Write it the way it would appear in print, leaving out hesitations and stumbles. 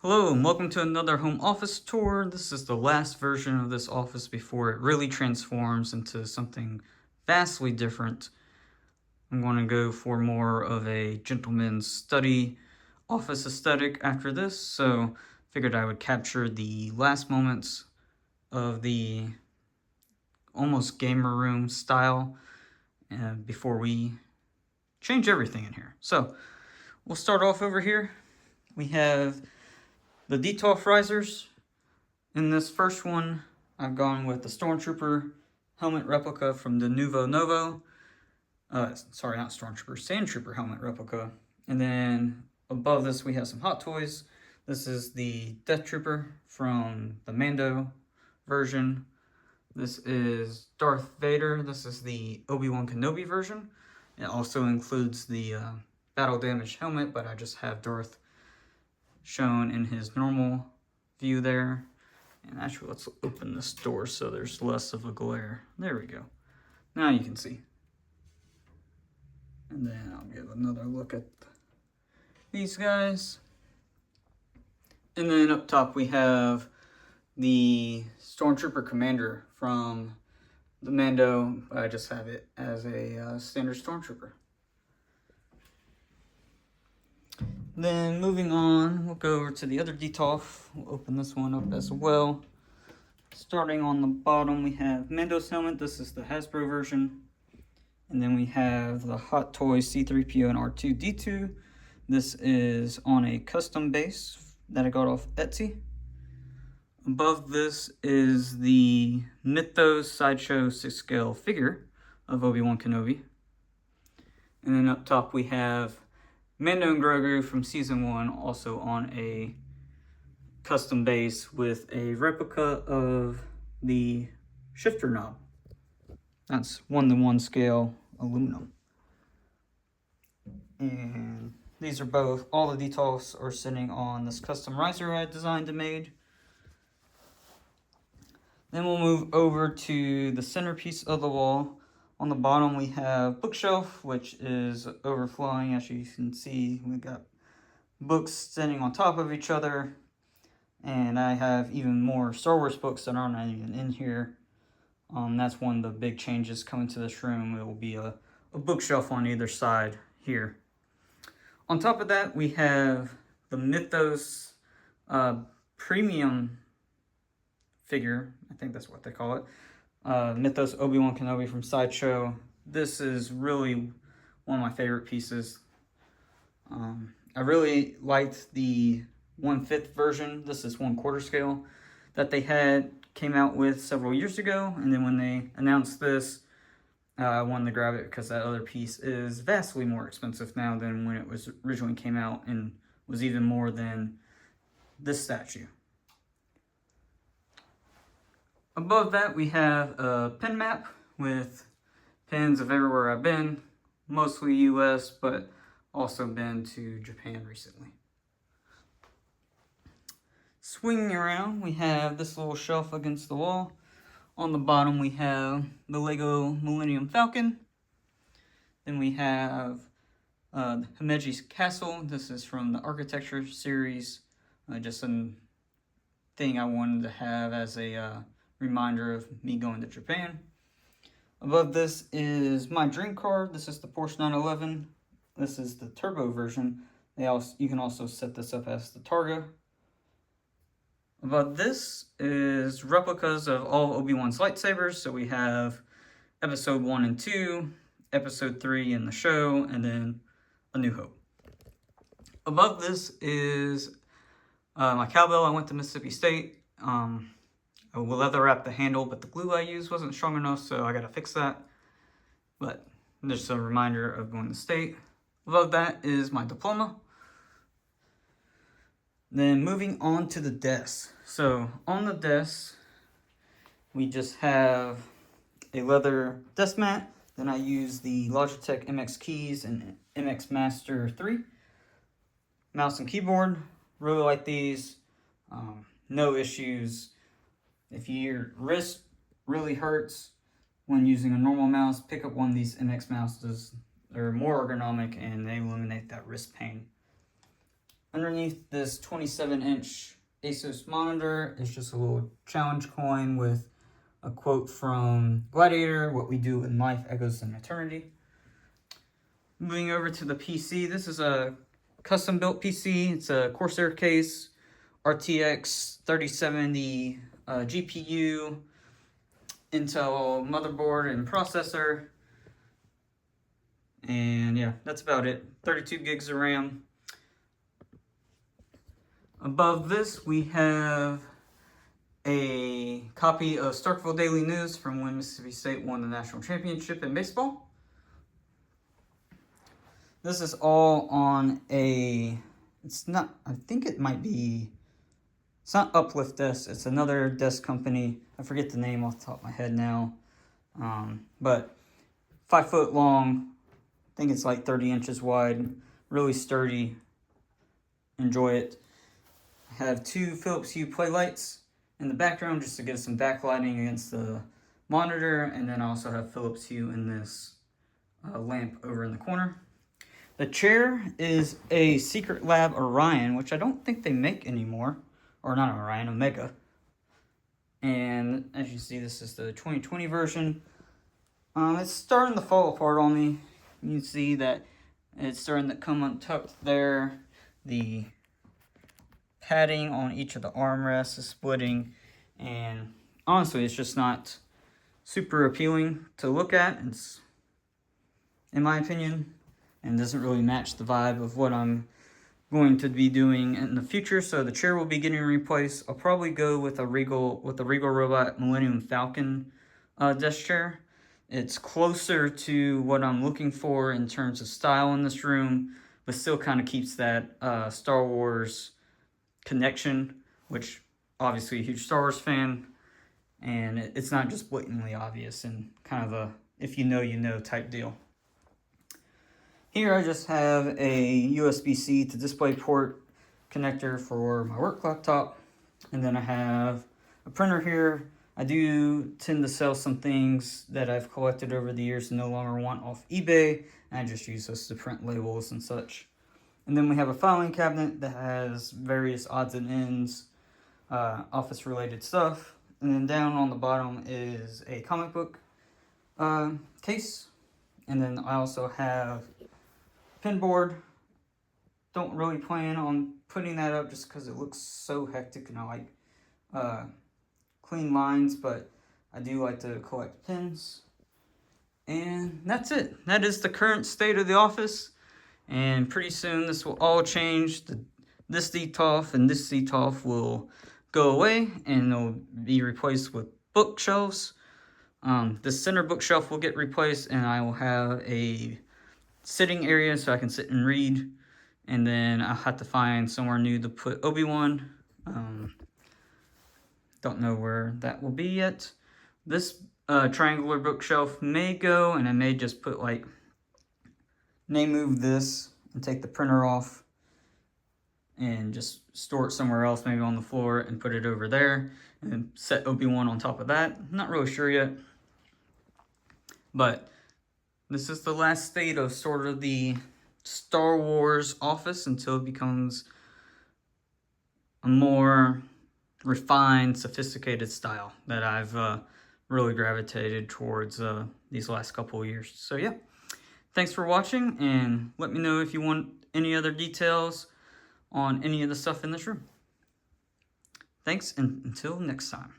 Hello and welcome to another home office tour. This is the last version of this office before it really transforms into something vastly different. I'm going to go for more of a gentleman's study office aesthetic after this, so figured I would capture the last moments of the almost gamer room style before we change everything in here. So we'll start off over here. We have the detolf risers. In this first one, I've gone with the Stormtrooper helmet replica from the Nuvo Novo. Sorry, not Stormtrooper, Sandtrooper helmet replica. And then above this, we have some Hot Toys. This is the Death Trooper from the Mando version. This is Darth Vader. This is the Obi-Wan Kenobi version. It also includes the battle damaged helmet, but I just have Darth shown in his normal view there. And actually, let's open this door so there's less of a glare. There we go. Now you can see. And then I'll give another look at these guys. And then up top we have the Stormtrooper Commander from the Mando. I just have it as a standard Stormtrooper. Then moving on, we'll go over to the other detolf. We'll open this one up as well. Starting on the bottom, we have Mando's helmet. This is the Hasbro version. And then we have the Hot Toys C-3PO and R2-D2. This is on a custom base that I got off Etsy. Above this is the Mythos Sideshow 6-scale figure of Obi-Wan Kenobi. And then up top we have Mando and Grogu from Season 1, also on a custom base with a replica of the shifter knob. That's 1:1 scale aluminum. And these are both, all the detolfs are sitting on this custom riser I designed and made. Then we'll move over to the centerpiece of the wall. On the bottom we have bookshelf, which is overflowing. As you can see, we've got books sitting on top of each other. And I have even more Star Wars books that aren't even in here. That's one of the big changes coming to this room. It will be a bookshelf on either side here. On top of that, we have the Mythos premium figure. I think that's what they call it. Mythos Obi-Wan Kenobi from Sideshow. This is really one of my favorite pieces. I really liked the 1/5 version. This is 1/4 scale that they came out with several years ago, and then when they announced this, I wanted to grab it because that other piece is vastly more expensive now than when it was originally came out, and was even more than this statue. Above that we have a pin map with pins of everywhere I've been, mostly US, but also been to Japan recently. Swinging around, we have this little shelf against the wall. On the bottom, we have the Lego Millennium Falcon. Then we have Himeji's Castle. This is from the Architecture series. Just a thing I wanted to have as a reminder of me going to Japan. Above this is my dream car. This is the Porsche 911. This is the turbo version. You can also set this up as the Targa. Above this is replicas of all Obi-Wan's lightsabers. So we have Episode 1 and 2, Episode 3 in the show, and then A New Hope. Above this is my cowbell. I went to Mississippi State. I will leather wrap the handle, but the glue I used wasn't strong enough, so I gotta fix that. But just a reminder of going to state. Above that is my diploma. Then moving on to the desk. So on the desk, we just have a leather desk mat. Then I use the Logitech MX Keys and MX Master 3. Mouse and keyboard. Really like these. No issues. If your wrist really hurts when using a normal mouse, pick up one of these MX mouses. They're more ergonomic and they eliminate that wrist pain. Underneath this 27-inch Asus monitor is just a little challenge coin with a quote from Gladiator, "What we do in life echoes in eternity." Moving over to the PC, this is a custom built PC. It's a Corsair case, RTX 3070 GPU, Intel motherboard and processor. And yeah, that's about it. 32 gigs of RAM. Above this, we have a copy of Starkville Daily News from when Mississippi State won the national championship in baseball. This is all on a, it's not, I think it might be, it's not Uplift Desk, it's another desk company. I forget the name off the top of my head now. But 5 foot long, I think it's like 30 inches wide, really sturdy. Enjoy it. I have 2 Philips Hue play lights in the background just to give some backlighting against the monitor, and then I also have Philips Hue in this lamp over in the corner. The chair is a Secret Lab Orion, which I don't think they make anymore, or not Orion, Omega. And as you see, this is the 2020 version. It's starting to fall apart on me. You can see that it's starting to come untucked there. The padding on each of the armrests is splitting, and honestly, it's just not super appealing to look at. It's, in my opinion, and doesn't really match the vibe of what I'm going to be doing in the future. So the chair will be getting replaced. I'll probably go with the Regal Robot Millennium Falcon desk chair. It's closer to what I'm looking for in terms of style in this room, but still kind of keeps that Star Wars connection, which obviously a huge Star Wars fan, and it's not just blatantly obvious and kind of a if you know you know type deal. Here I just have a USB-C to DisplayPort connector for my work laptop, and then I have a printer here. I do tend to sell some things that I've collected over the years and no longer want off eBay, and I just use this to print labels and such. And then we have a filing cabinet that has various odds and ends, office-related stuff. And then down on the bottom is a comic book case. And then I also have a pin board. Don't really plan on putting that up just because it looks so hectic and I like clean lines, but I do like to collect pins. And that's it. That is the current state of the office. And pretty soon this will all change. This detolf and this detolf will go away and they'll be replaced with bookshelves. This center bookshelf will get replaced and I will have a sitting area so I can sit and read. And then I'll have to find somewhere new to put Obi-Wan. Don't know where that will be yet. This triangular bookshelf may go, and I may just put may move this and take the printer off and just store it somewhere else, maybe on the floor, and put it over there and then set Obi-Wan on top of that. I'm not really sure yet, but this is the last state of sort of the Star Wars office until it becomes a more refined, sophisticated style that I've really gravitated towards these last couple of years. So yeah, thanks for watching, and let me know if you want any other details on any of the stuff in this room. Thanks, and until next time.